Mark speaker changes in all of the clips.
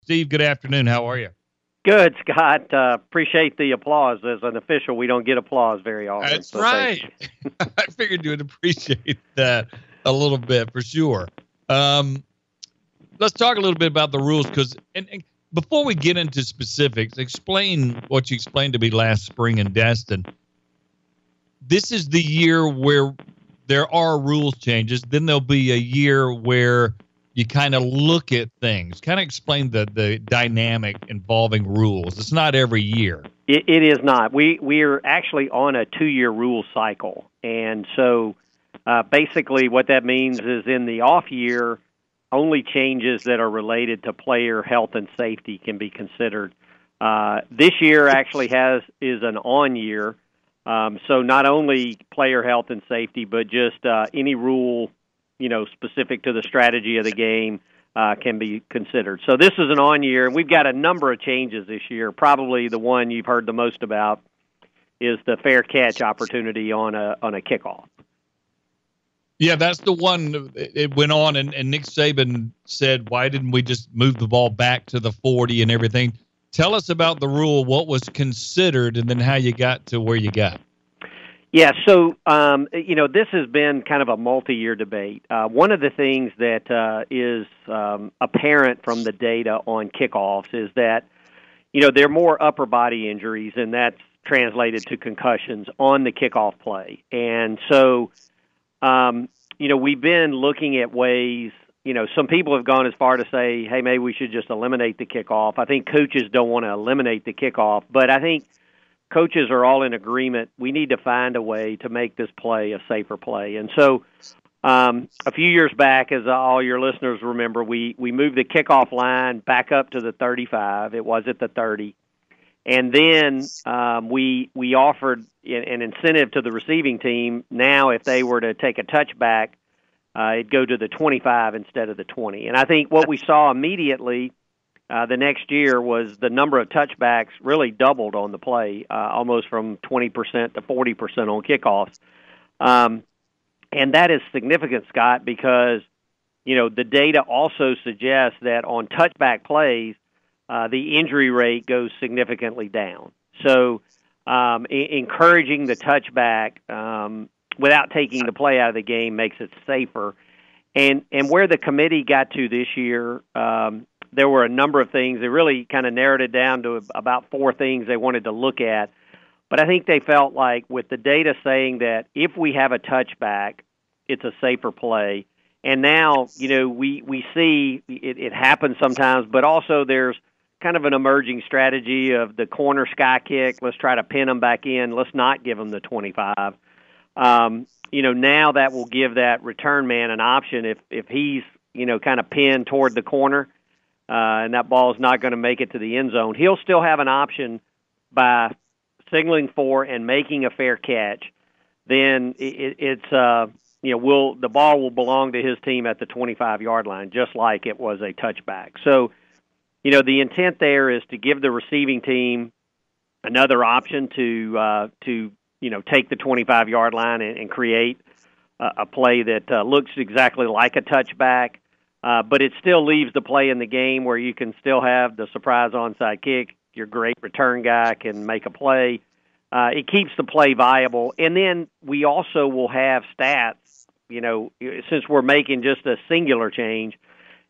Speaker 1: Steve, good afternoon. How are you?
Speaker 2: Good, Scott. Appreciate the applause. As an official, we don't get applause very often.
Speaker 1: That's right. I figured you would appreciate that a little bit for sure. Let's talk a little bit about the rules, because and before we get into specifics, explain what you explained to me last spring in Destin. This is the year where there are rules changes. Then there'll be a year where you kind of look at things. Kind of explain the dynamic involving rules. It's not every year.
Speaker 2: It is not. We are actually on a 2-year rule cycle. And so basically what that means is in the off year, only changes that are related to player health and safety can be considered. This year actually is an on year. So not only player health and safety, but just any rule, specific to the strategy of the game can be considered. So this is an on year, and we've got a number of changes this year. Probably the one you've heard the most about is the fair catch opportunity on a kickoff.
Speaker 1: Yeah, that's the one. It went on, and Nick Saban said, why didn't we just move the ball back to the 40 and everything? Tell us about the rule, what was considered, and then how you got to where you got.
Speaker 2: Yeah, so, this has been kind of a multi-year debate. One of the things that is apparent from the data on kickoffs is that, there are more upper body injuries, and that's translated to concussions on the kickoff play. And so, we've been looking at ways, some people have gone as far to say, hey, maybe we should just eliminate the kickoff. I think coaches don't want to eliminate the kickoff, but I think coaches are all in agreement. We need to find a way to make this play a safer play. And so a few years back, as all your listeners remember, we moved the kickoff line back up to the 35. It was at the 30. And then we offered an incentive to the receiving team. Now, if they were to take a touchback, it'd go to the 25 instead of the 20. And I think what we saw immediately the next year was the number of touchbacks really doubled on the play, almost from 20% to 40% on kickoffs. And that is significant, Scott, because, the data also suggests that on touchback plays, the injury rate goes significantly down. So encouraging the touchback without taking the play out of the game makes it safer. And where the committee got to this year, there were a number of things. They really kind of narrowed it down to about 4 things they wanted to look at. But I think they felt like with the data saying that if we have a touchback, it's a safer play. And now, we see it happens sometimes, but also there's kind of an emerging strategy of the corner sky kick. Let's try to pin them back in. Let's not give them the 25. Now that will give that return man an option if he's, kind of pinned toward the corner and that ball is not going to make it to the end zone. He'll still have an option by signaling for and making a fair catch. Then the ball will belong to his team at the 25-yard line, just like it was a touchback. So, the intent there is to give the receiving team another option to take the 25-yard line and create a play that looks exactly like a touchback, but it still leaves the play in the game where you can still have the surprise onside kick. Your great return guy can make a play. It keeps the play viable. And then we also will have stats, since we're making just a singular change.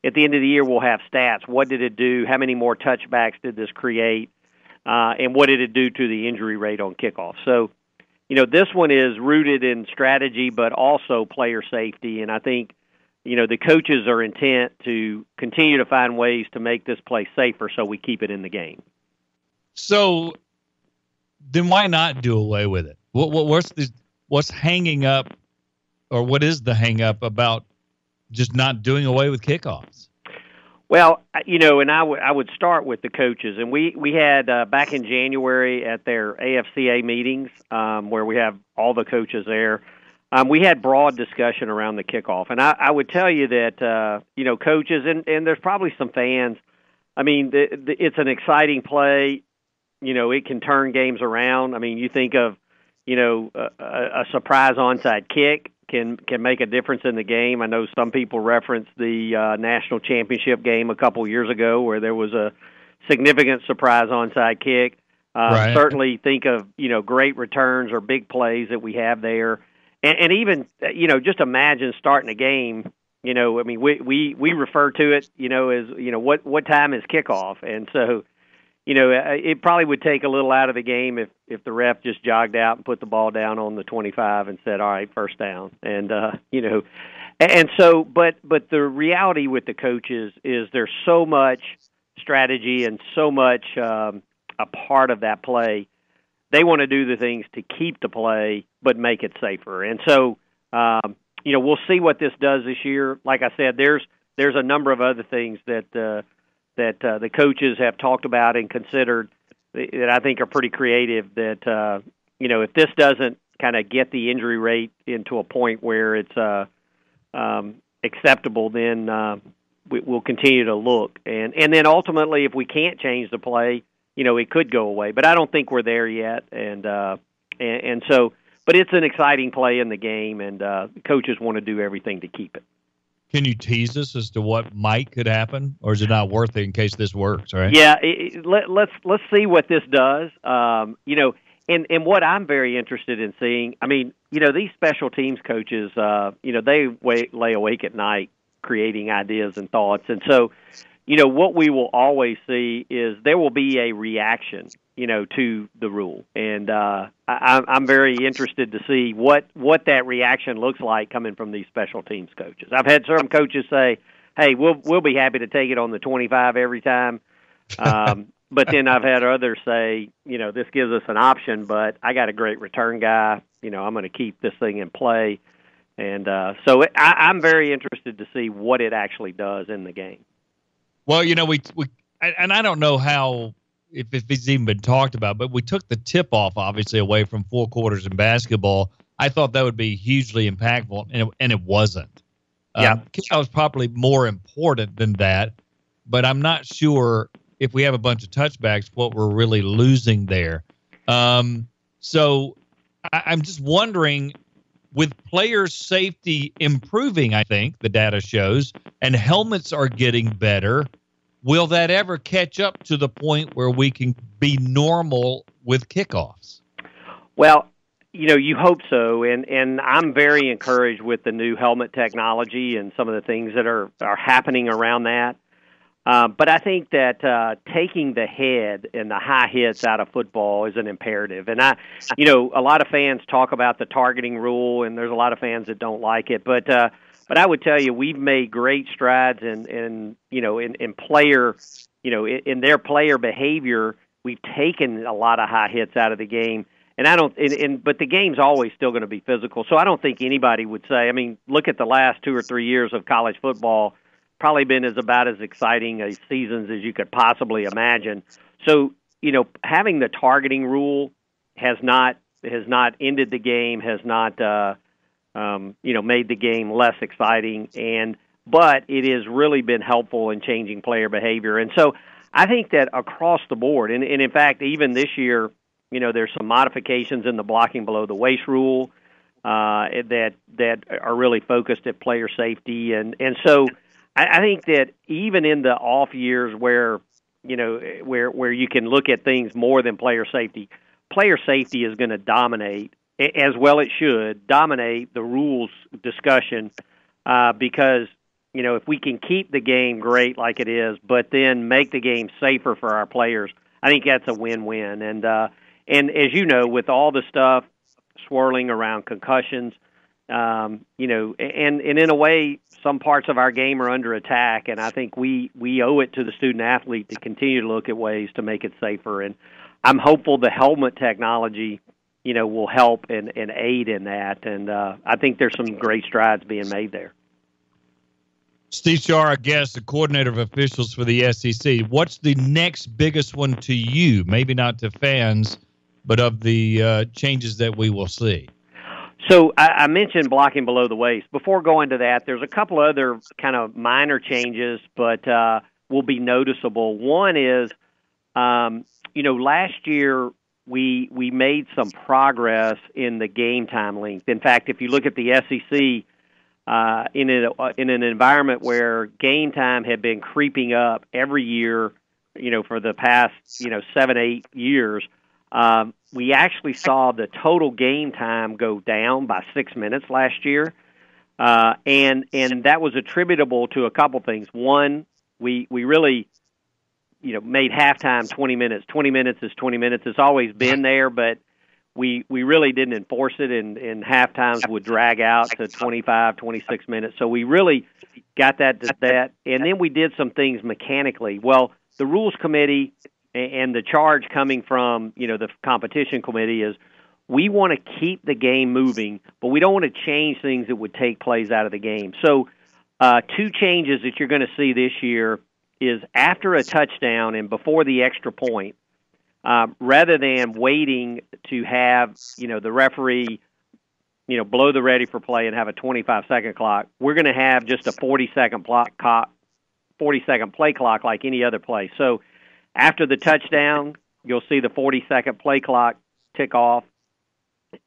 Speaker 2: At the end of the year, we'll have stats. What did it do? How many more touchbacks did this create? And what did it do to the injury rate on kickoff? So, this one is rooted in strategy, but also player safety. And I think, the coaches are intent to continue to find ways to make this play safer so we keep it in the game.
Speaker 1: So then why not do away with it? What's hanging up, or what is the hang up about just not doing away with kickoffs?
Speaker 2: Well, and I would start with the coaches. And we had back in January at their AFCA meetings where we have all the coaches there, we had broad discussion around the kickoff. And I would tell you that, coaches, and there's probably some fans, it's an exciting play. It can turn games around. You think of, a surprise onside kick can make a difference in the game. I know some people reference the national championship game a couple years ago where there was a significant surprise onside kick.
Speaker 1: Right.
Speaker 2: Certainly think of, great returns or big plays that we have there. And even, just imagine starting a game, we refer to it, as, what time is kickoff? And so, it probably would take a little out of the game if the ref just jogged out and put the ball down on the 25 and said, all right, first down. And, and so, but the reality with the coaches is there's so much strategy and so much a part of that play. They want to do the things to keep the play but make it safer. And so, we'll see what this does this year. Like I said, there's a number of other things that the coaches have talked about and considered that I think are pretty creative. That if this doesn't kind of get the injury rate into a point where it's acceptable, then we'll continue to look. And then ultimately, if we can't change the play, it could go away. But I don't think we're there yet. And so, but it's an exciting play in the game, and coaches want to do everything to keep it.
Speaker 1: Can you tease us as to what could happen, or is it not worth it in case this works? Right?
Speaker 2: Yeah, let's see what this does. And what I'm very interested in seeing, these special teams coaches, they lay awake at night creating ideas and thoughts, and so, what we will always see is there will be a reaction, to the rule, and I'm very interested to see what that reaction looks like coming from these special teams coaches. I've had some coaches say, "Hey, we'll be happy to take it on the 25 every time," but then I've had others say, "This gives us an option, but I got a great return guy. I'm going to keep this thing in play," and so I'm very interested to see what it actually does in the game.
Speaker 1: Well, we and I don't know how if it's even been talked about, but we took the tip-off, obviously, away from four quarters in basketball. I thought that would be hugely impactful, and it wasn't.
Speaker 2: Yeah.
Speaker 1: Kickoff was probably more important than that, but I'm not sure if we have a bunch of touchbacks, what we're really losing there. So I'm just wondering, with player safety improving, I think the data shows, and helmets are getting better, will that ever catch up to the point where we can be normal with kickoffs?
Speaker 2: Well, you hope so, and I'm very encouraged with the new helmet technology and some of the things that are happening around that. But I think that taking the head and the high hits out of football is an imperative. And a lot of fans talk about the targeting rule, and there's a lot of fans that don't like it. But I would tell you, we've made great strides in player, in their player behavior. We've taken a lot of high hits out of the game. And but the game's always still going to be physical. So I don't think anybody would say, look at the last 2 or 3 years of college football, probably been about as exciting a seasons as you could possibly imagine. So, having the targeting rule has not ended the game, has not, made the game less exciting, but it has really been helpful in changing player behavior. And so I think that across the board, and in fact, even this year, there's some modifications in the blocking below the waist rule that are really focused at player safety. And so I think that even in the off years where you can look at things more than player safety is going to dominate, as well it should, dominate the rules discussion because, if we can keep the game great like it is, but then make the game safer for our players, I think that's a win-win. And as you know, with all the stuff swirling around concussions, and in a way, some parts of our game are under attack, and I think we owe it to the student athlete to continue to look at ways to make it safer. And I'm hopeful the helmet technology, will help and aid in that. And I think there's some great strides being made there.
Speaker 1: Steve Shaw, our guest, the coordinator of officials for the SEC. What's the next biggest one to you? Maybe not to fans, but of the changes that we will see.
Speaker 2: So I mentioned blocking below the waist. Before going to that, there's a couple other kind of minor changes, but will be noticeable. One is, last year we made some progress in the game time length. In fact, if you look at the SEC, in an environment where game time had been creeping up every year, for the past 7-8 years, we actually saw the total game time go down by 6 minutes last year, and that was attributable to a couple things. One, we really made halftime 20 minutes. 20 minutes is 20 minutes. It's always been there, but we really didn't enforce it, and halftimes would drag out to 25, 26 minutes. So we really got that. And then we did some things mechanically. Well, the rules committee and the charge coming from, the competition committee is we want to keep the game moving, but we don't want to change things that would take plays out of the game. So 2 changes that you're going to see this year is after a touchdown and before the extra point, rather than waiting to have, the referee, blow the ready for play and have a 25-second clock, we're going to have just a 40-second play clock like any other play. So after the touchdown, you'll see the 40-second play clock tick off,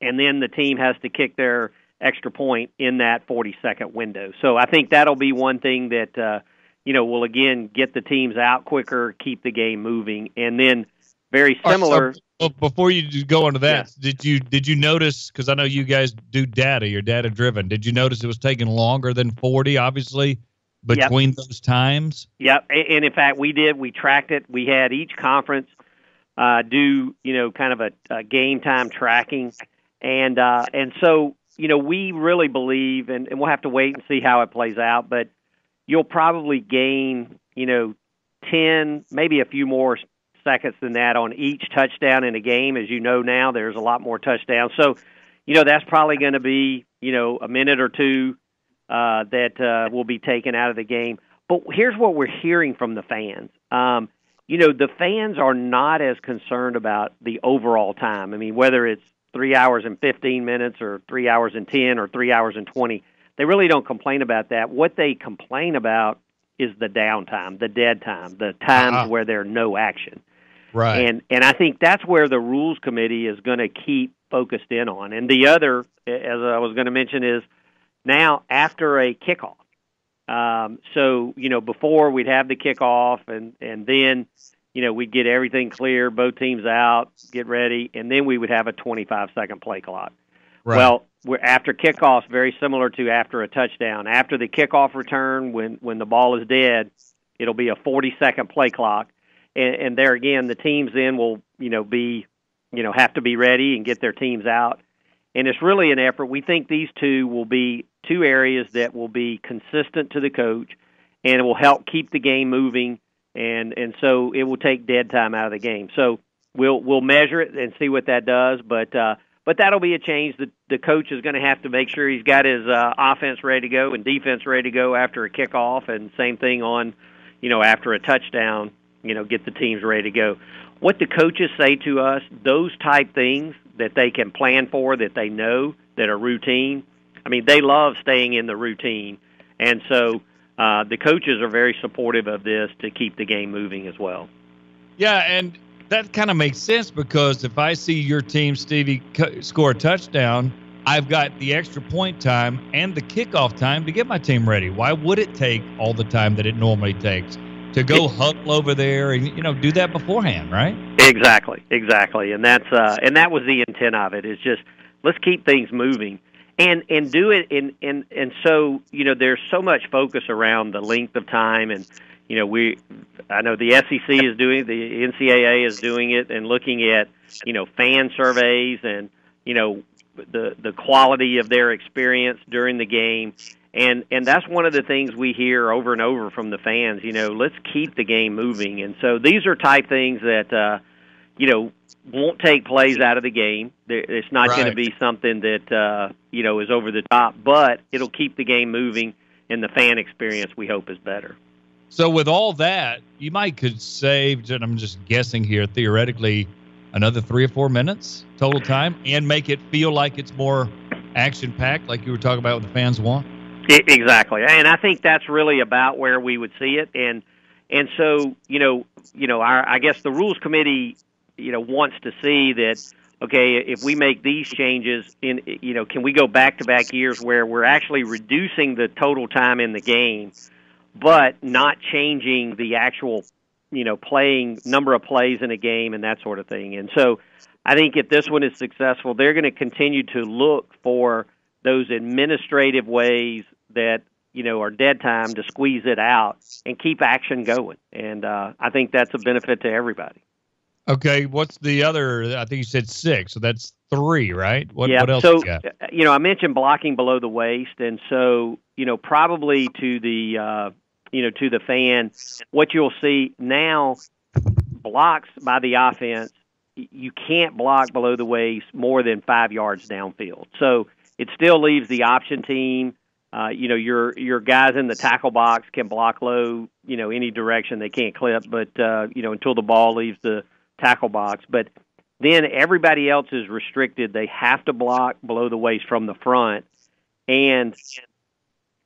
Speaker 2: and then the team has to kick their extra point in that 40-second window. So I think that'll be one thing that, will, again, get the teams out quicker, keep the game moving, and then very similar.
Speaker 1: Right, so before you go into that, did you notice, because I know you guys do data, you're data-driven, did you notice it was taking longer than 40, obviously, between those times? Yep,
Speaker 2: and in fact, we did. We tracked it. We had each conference do, kind of a game time tracking, and so, we really believe, and we'll have to wait and see how it plays out, but you'll probably gain, 10, maybe a few more seconds than that on each touchdown in a game. As you know now, there's a lot more touchdowns. So, that's probably going to be, a minute or two that will be taken out of the game. But here's what we're hearing from the fans. The fans are not as concerned about the overall time. I mean, whether it's 3 hours and 15 minutes or 3 hours and 10 or 3 hours and 20, they really don't complain about that. What they complain about is the downtime, the dead time, the times where there's no action.
Speaker 1: Right.
Speaker 2: And I think that's where the rules committee is going to keep focused in on. And the other, as I was going to mention, is now after a kickoff. So, before we'd have the kickoff and then, we'd get everything clear, both teams out, get ready, and then we would have a 25-second play clock.
Speaker 1: Right.
Speaker 2: Well, we're after kickoffs, very similar to after a touchdown. After the kickoff return, when the ball is dead, it'll be a 40-second play clock. And there again, the teams then will, be, have to be ready and get their teams out. And it's really an effort. We think these two will be 2 areas that will be consistent to the coach, and it will help keep the game moving. And so it will take dead time out of the game. So we'll measure it and see what that does. But that'll be a change. The coach is going to have to make sure he's got his offense ready to go and defense ready to go after a kickoff, and same thing on, after a touchdown. Get the teams ready to go. What the coaches say to us, those type things that they can plan for, that they know, that are routine, I mean, they love staying in the routine. And so the coaches are very supportive of this to keep the game moving as well.
Speaker 1: Yeah, and that kind of makes sense, because if I see your team, Stevie, score a touchdown, I've got the extra point time and the kickoff time to get my team ready. Why would it take all the time that it normally takes to go huddle over there and, do that beforehand, right?
Speaker 2: Exactly. And that's and that was the intent of it, is just let's keep things moving and do it and so, there's so much focus around the length of time, and I know the SEC is doing it, the NCAA is doing it, and looking at, fan surveys and, the quality of their experience during the game. And that's one of the things we hear over and over from the fans, let's keep the game moving. And so these are type things that, won't take plays out of the game. It's not going to be something that, is over the top, but it'll keep the game moving, and the fan experience, we hope, is better.
Speaker 1: So with all that, you could save, and I'm just guessing here, theoretically, another 3 or 4 minutes total time, and make it feel like it's more action-packed, like you were talking about what the fans want?
Speaker 2: Exactly, and I think that's really about where we would see it, and so I guess the rules committee, wants to see that, okay, if we make these changes, can we go back-to-back years where we're actually reducing the total time in the game, but not changing the actual, playing number of plays in a game and that sort of thing. And so I think if this one is successful, they're going to continue to look for those administrative ways that, are dead time to squeeze it out and keep action going. And I think that's a benefit to everybody.
Speaker 1: Okay, what's the other? I think you said 6, so that's 3, right? What else
Speaker 2: so,
Speaker 1: you got?
Speaker 2: I mentioned blocking below the waist, and so, probably to the, to the fan, what you'll see now, blocks by the offense, you can't block below the waist more than 5 yards downfield. So it still leaves the option team. Your guys in the tackle box can block low, any direction. They can't clip, but, until the ball leaves the tackle box. But then everybody else is restricted. They have to block below the waist from the front, and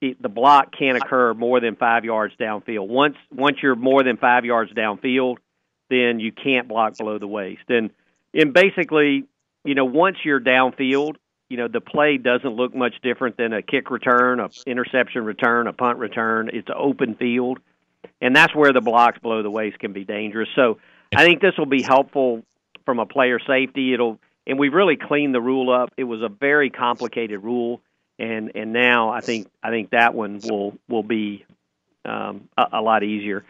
Speaker 2: the block can't occur more than 5 yards downfield. Once you're more than 5 yards downfield, then you can't block below the waist. And basically, once you're downfield, the play doesn't look much different than a kick return, a interception return, a punt return. It's an open field, and that's where the blocks below the waist can be dangerous. So I think this will be helpful from a player safety. And we've really cleaned the rule up. It was a very complicated rule, and now I think that one will be a lot easier.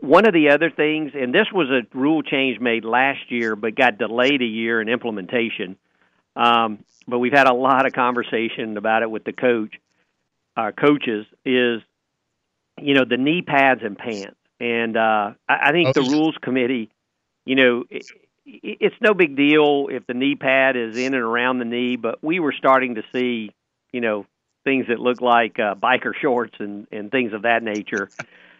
Speaker 2: One of the other things, and this was a rule change made last year but got delayed a year in implementation, but we've had a lot of conversation about it with the coaches, is, the knee pads and pants. And I think the rules committee, it's no big deal if the knee pad is in and around the knee, but we were starting to see, things that look like biker shorts and things of that nature.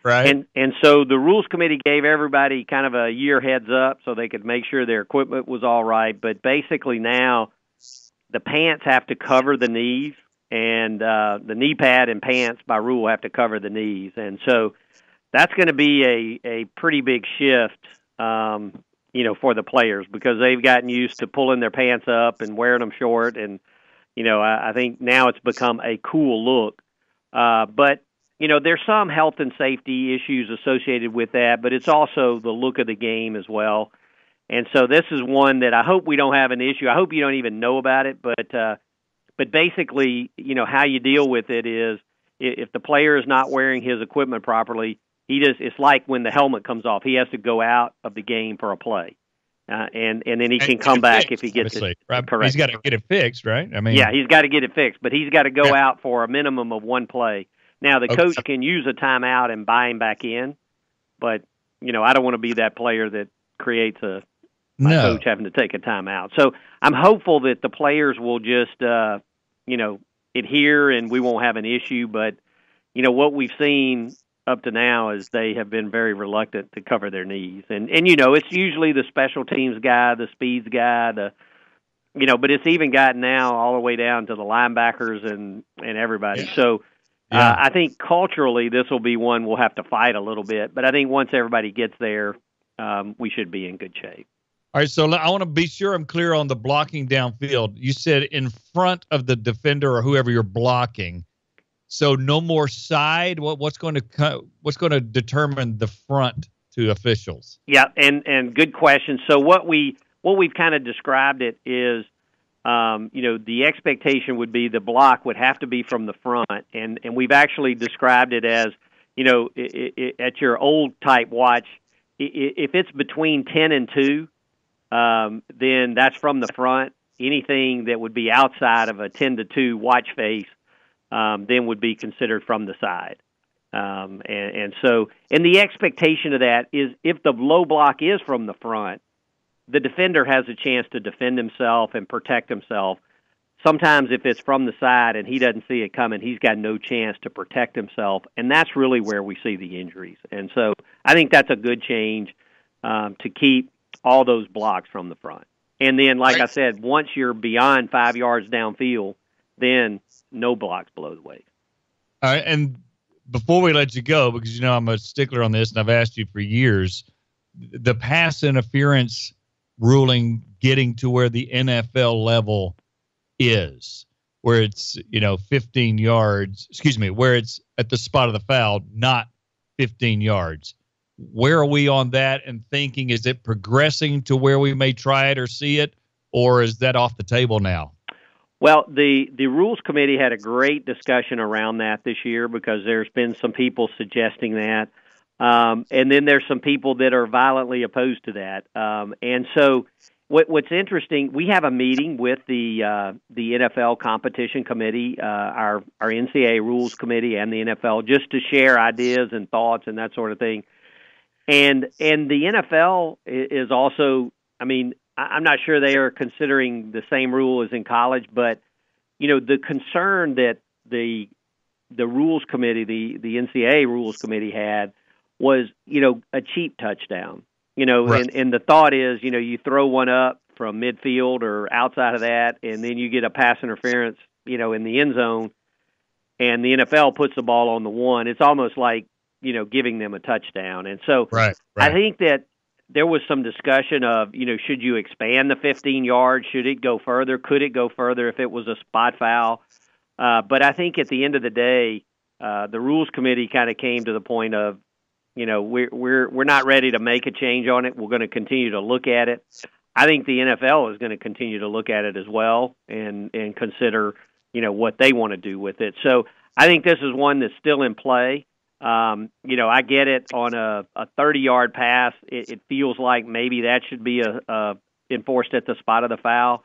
Speaker 1: Right.
Speaker 2: And so the rules committee gave everybody kind of a year heads up so they could make sure their equipment was all right. But basically now the pants have to cover the knees, and the knee pad and pants by rule have to cover the knees. And so that's going to be a pretty big shift, for the players, because they've gotten used to pulling their pants up and wearing them short. And, I think now it's become a cool look. But, there's some health and safety issues associated with that, but it's also the look of the game as well. And so this is one that I hope we don't have an issue. I hope you don't even know about it, but basically, how you deal with it is if the player is not wearing his equipment properly, it's like when the helmet comes off, he has to go out of the game for a play. And then he can come back
Speaker 1: fixed,
Speaker 2: if he gets it
Speaker 1: right?
Speaker 2: correct.
Speaker 1: He's got to get it fixed, right?
Speaker 2: Yeah, he's got to get it fixed, but he's got to go out for a minimum of one play. Now, the coach can use a timeout and buy him back in, but, I don't want to be that player that creates my coach having to take a timeout. So I'm hopeful that the players will just, adhere and we won't have an issue. But, what we've seen up to now is they have been very reluctant to cover their knees. And it's usually the special teams guy, the speeds guy, but it's even gotten now all the way down to the linebackers and everybody. Yeah. So I think culturally this will be one we'll have to fight a little bit. But I think once everybody gets there, we should be in good shape.
Speaker 1: All right, so I want to be sure I'm clear on the blocking downfield. You said in front of the defender or whoever you're blocking. So no more side. What's going to determine the front to officials? Yeah,
Speaker 2: and good question. So what we've kind of described it is, the expectation would be the block would have to be from the front, and we've actually described it as, at your old type watch, if it's between 10 and 2, then that's from the front. Anything that would be outside of a 10 to 2 watch face, then would be considered from the side. And the expectation of that is if the low block is from the front, the defender has a chance to defend himself and protect himself. Sometimes if it's from the side and he doesn't see it coming, he's got no chance to protect himself, and that's really where we see the injuries. And so I think that's a good change to keep all those blocks from the front. And then, like I said, once you're beyond 5 yards downfield, then no blocks below the waist.
Speaker 1: All right, and before we let you go, because I'm a stickler on this, and I've asked you for years, the pass interference ruling getting to where the NFL level is, where it's, 15 yards, where it's at the spot of the foul, not 15 yards. Where are we on that and thinking? Is it progressing to where we may try it or see it, or is that off the table now?
Speaker 2: Well, the Rules Committee had a great discussion around that this year because there's been some people suggesting that. And then there's some people that are violently opposed to that. And so what's interesting, we have a meeting with the NFL Competition Committee, our NCAA Rules Committee and the NFL, just to share ideas and thoughts and that sort of thing. And the NFL is also, I'm not sure they are considering the same rule as in college, but, the concern that the Rules Committee, the NCAA Rules Committee had was, a cheap touchdown,
Speaker 1: right.
Speaker 2: and the thought is, you throw one up from midfield or outside of that, and then you get a pass interference, in the end zone, and the NFL puts the ball on the one. It's almost like, giving them a touchdown. And so
Speaker 1: right.
Speaker 2: I think that there was some discussion of, should you expand the 15 yards? Should it go further? Could it go further if it was a spot foul? But I think at the end of the day, the Rules Committee kind of came to the point of, we're not ready to make a change on it. We're going to continue to look at it. I think the NFL is going to continue to look at it as well and consider, what they want to do with it. So I think this is one that's still in play. I get it on a 30-yard pass. It feels like maybe that should be enforced at the spot of the foul,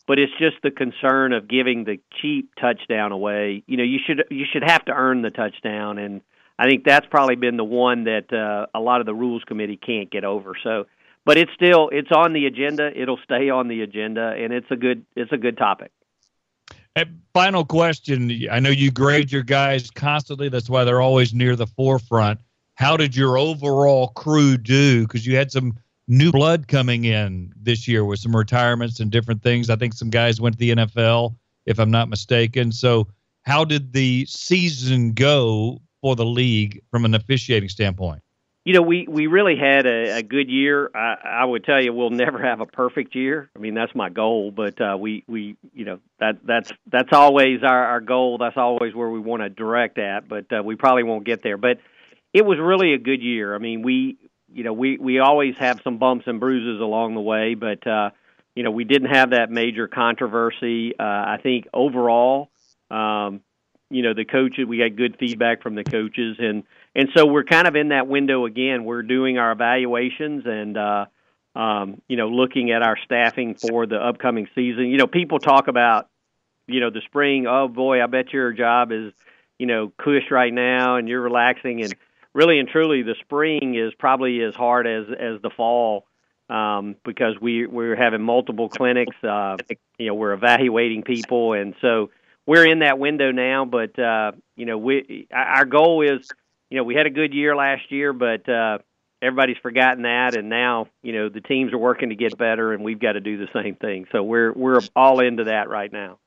Speaker 2: but it's just the concern of giving the cheap touchdown away. You should have to earn the touchdown, and I think that's probably been the one that a lot of the Rules Committee can't get over. So, but it's on the agenda. It'll stay on the agenda, and it's a good topic.
Speaker 1: Final question. I know you grade your guys constantly. That's why they're always near the forefront. How did your overall crew do? Because you had some new blood coming in this year with some retirements and different things. I think some guys went to the NFL, if I'm not mistaken. So how did the season go for the league from an officiating standpoint?
Speaker 2: We really had a good year. I would tell you we'll never have a perfect year. That's my goal, but that's always our goal. That's always where we want to direct at, but we probably won't get there. But it was really a good year. We always have some bumps and bruises along the way, but we didn't have that major controversy. I think overall, the coaches, we got good feedback from the coaches, and so we're kind of in that window again. We're doing our evaluations and, looking at our staffing for the upcoming season. People talk about, the spring, oh boy, I bet your job is, cush right now and you're relaxing. And really and truly, the spring is probably as hard as the fall because we're having multiple clinics. We're evaluating people. And so we're in that window now, but, our goal is, we had a good year last year, but everybody's forgotten that, and now, the teams are working to get better, and we've got to do the same thing. So we're all into that right now.